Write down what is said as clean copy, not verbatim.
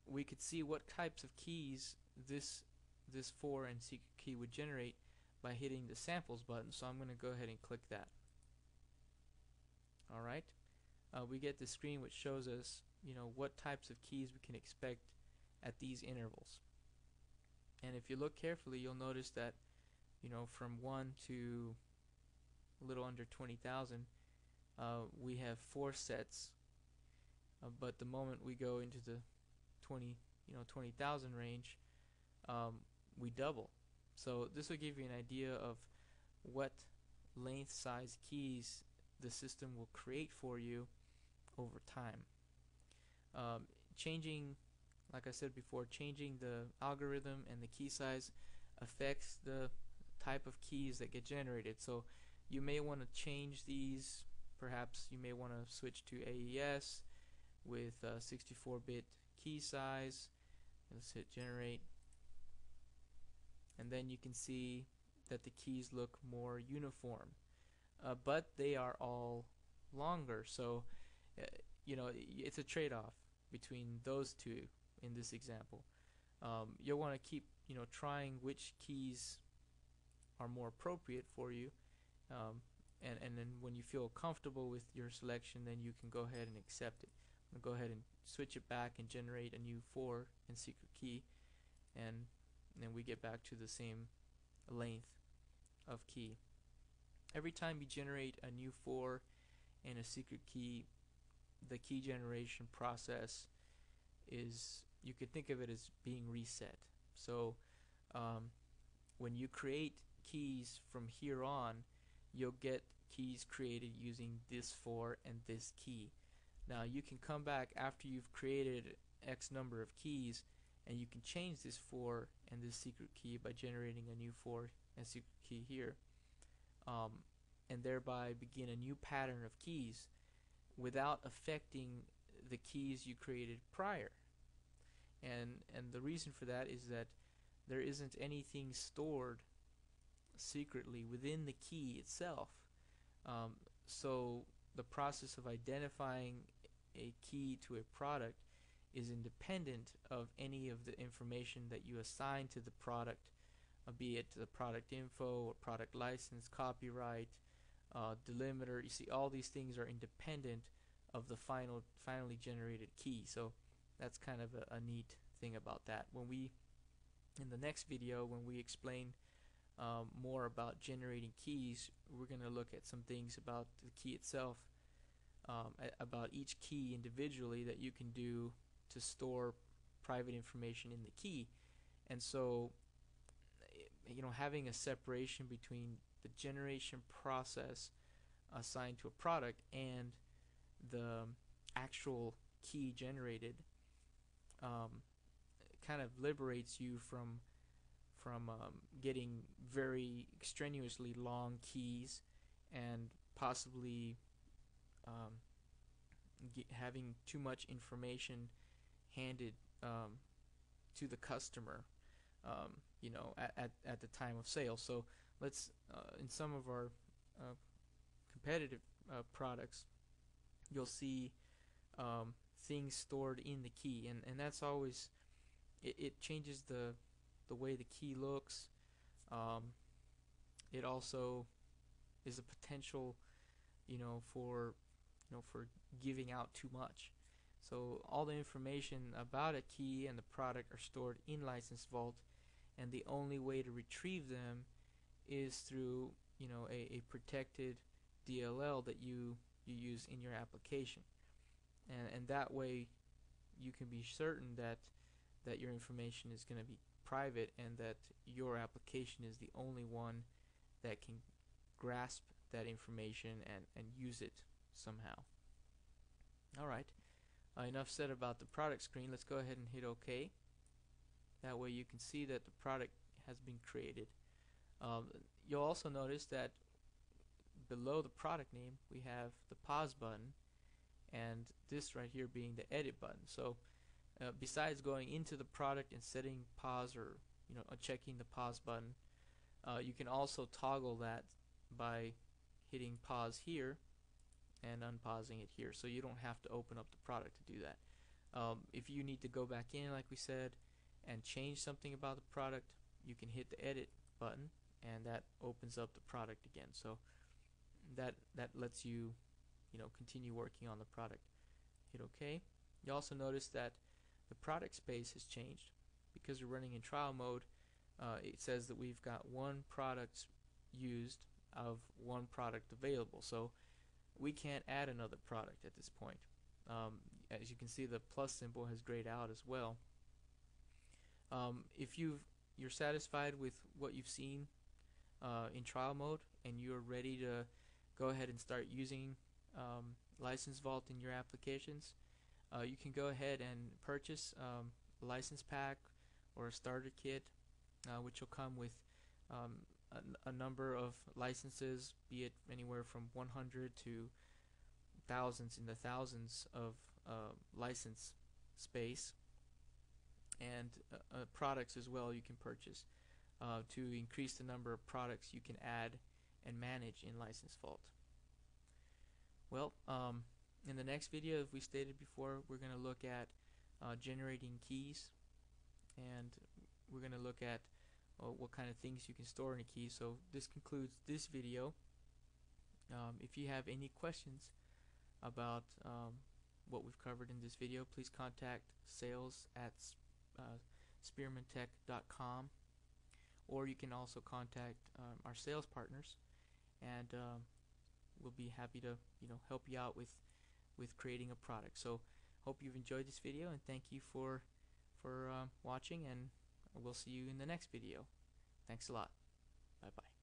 we could see what types of keys this for and secret key would generate by hitting the samples button. So I'm going to go ahead and click that. Alright, we get the screen which shows us what types of keys we can expect at these intervals. And if you look carefully, you'll notice that from 1 to a little under 20,000 we have 4 sets, but the moment we go into the 20,000 range, we double. So this will give you an idea of what length size keys the system will create for you over time. Changing, like I said before, changing the algorithm and the key size affects the type of keys that get generated. So you may want to change these. Perhaps you may want to switch to AES with 64-bit key size. Let's hit generate, and then you can see that the keys look more uniform, but they are all longer. So it's a trade-off between those two in this example. You'll want to keep trying which keys are more appropriate for you, and then when you feel comfortable with your selection, then you can go ahead and accept it. I'm going to go ahead and switch it back and generate a new 4 and secret key, and then we get back to the same length of key. Every time you generate a new 4 and a secret key, the key generation process is, you could think of it as being reset. So when you create keys from here on, you'll get keys created using this 4 and this key. Now you can come back after you've created X number of keys, and you can change this 4 and this secret key by generating a new 4 and secret key here, and thereby begin a new pattern of keys without affecting the keys you created prior. And the reason for that is that there isn't anything stored secretly within the key itself. So the process of identifying a key to a product is independent of any of the information that you assign to the product, be it the product info or product license, copyright, delimiter. You see, all these things are independent of the finally generated key. So that's kind of a neat thing about that. When we, in the next video, when we explain more about generating keys, we're going to look at some things about the key itself, about each key individually that you can do to store private information in the key. And so having a separation between the generation process assigned to a product and the actual key generated kind of liberates you from getting very extraneously long keys and possibly having too much information handed to the customer at the time of sale. So let's in some of our competitive products, you'll see things stored in the key, and that's always, it changes the way the key looks. It also is a potential for giving out too much. So all the information about a key and the product are stored in License Vault, and the only way to retrieve them is through a protected DLL that you use in your application, and that way you can be certain that your information is going to be private and that your application is the only one that can grasp that information and use it somehow. Alright, enough said about the product screen. Let's go ahead and hit OK. That way you can see that the product has been created. You'll also notice that below the product name we have the pause button, and this right here being the edit button. So besides going into the product and setting pause or checking the pause button, you can also toggle that by hitting pause here and unpausing it here, so you don't have to open up the product to do that. If you need to go back in, like we said, and change something about the product, you can hit the edit button, and that opens up the product again. So that lets you, continue working on the product. Hit OK. You also notice that the product space has changed because we're running in trial mode. It says that we've got one product used of one product available, so we can't add another product at this point. As you can see, the plus symbol has grayed out as well. If you're satisfied with what you've seen in trial mode and you're ready to go ahead and start using License Vault in your applications, you can go ahead and purchase a license pack or a starter kit, which will come with a number of licenses, be it anywhere from 100 to thousands, in the thousands of license space, and products as well you can purchase to increase the number of products you can add and manage in License Vault. Well, in the next video, as we stated before, we're going to look at generating keys, and we're going to look at what kind of things you can store in a key. So this concludes this video. If you have any questions about what we've covered in this video, please contact sales@SpearmanTech.com, or you can also contact our sales partners, and we'll be happy to help you out with creating a product. So hope you've enjoyed this video, and thank you for watching, and we'll see you in the next video. Thanks a lot. Bye bye.